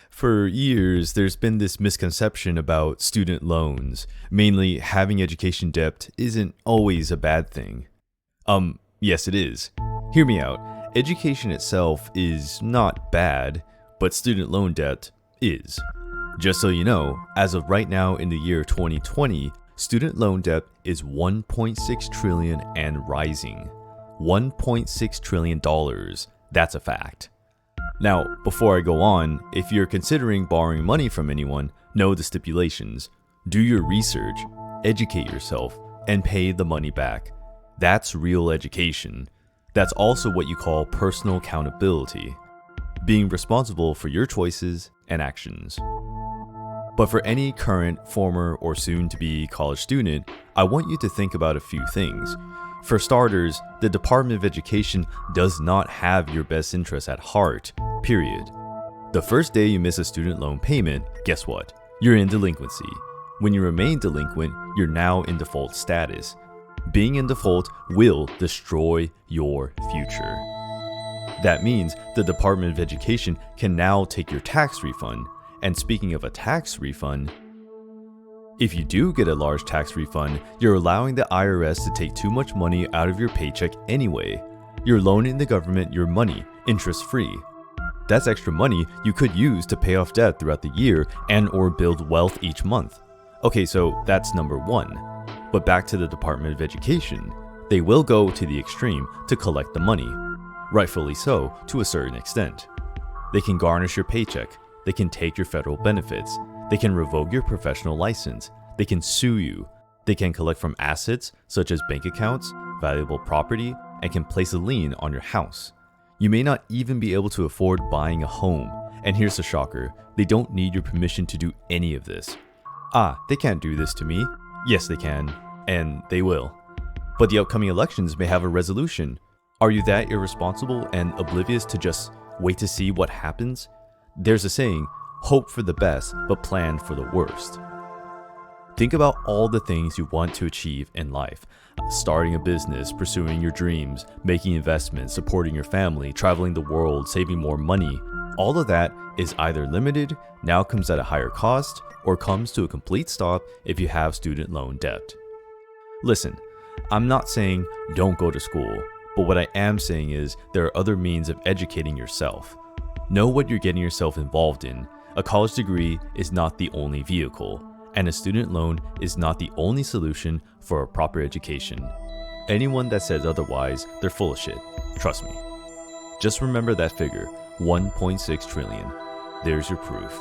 For years, there's been this misconception about student loans. Mainly, having education debt isn't always a bad thing. Yes, it is. Hear me out. Education itself is not bad, but student loan debt is. Just so you know, as of right now in the year 2020, student loan debt is $1.6 trillion and rising. $1.6 trillion. That's a fact. Now, before I go on, if you're considering borrowing money from anyone, know the stipulations. Do your research, educate yourself, and pay the money back. That's real education. That's also what you call personal accountability. Being responsible for your choices and actions. But for any current, former, or soon-to-be college student, I want you to think about a few things. For starters, the Department of Education does not have your best interests at heart, period. The first day you miss a student loan payment, guess what? You're in delinquency. When you remain delinquent, you're now in default status. Being in default will destroy your future. That means the Department of Education can now take your tax refund. And speaking of a tax refund, if you do get a large tax refund, you're allowing the IRS to take too much money out of your paycheck anyway. You're loaning the government your money, interest-free. That's extra money you could use to pay off debt throughout the year and or build wealth each month. Okay, so that's number one. But back to the Department of Education. They will go to the extreme to collect the money. Rightfully so, to a certain extent. They can garnish your paycheck. They can take your federal benefits. They can revoke your professional license. They can sue you. They can collect from assets such as bank accounts, valuable property, and can place a lien on your house. You may not even be able to afford buying a home. And here's the shocker, they don't need your permission to do any of this. They can't do this to me. Yes, they can, and they will. But the upcoming elections may have a resolution. Are you that irresponsible and oblivious to just wait to see what happens? There's a saying, hope for the best, but plan for the worst. Think about all the things you want to achieve in life. Starting a business, pursuing your dreams, making investments, supporting your family, traveling the world, saving more money. All of that is either limited, now comes at a higher cost, or comes to a complete stop if you have student loan debt. Listen, I'm not saying don't go to school, but what I am saying is there are other means of educating yourself. Know what you're getting yourself involved in. A college degree is not the only vehicle, and a student loan is not the only solution for a proper education. Anyone that says otherwise, they're full of shit. Trust me. Just remember that figure, 1.6 trillion. There's your proof.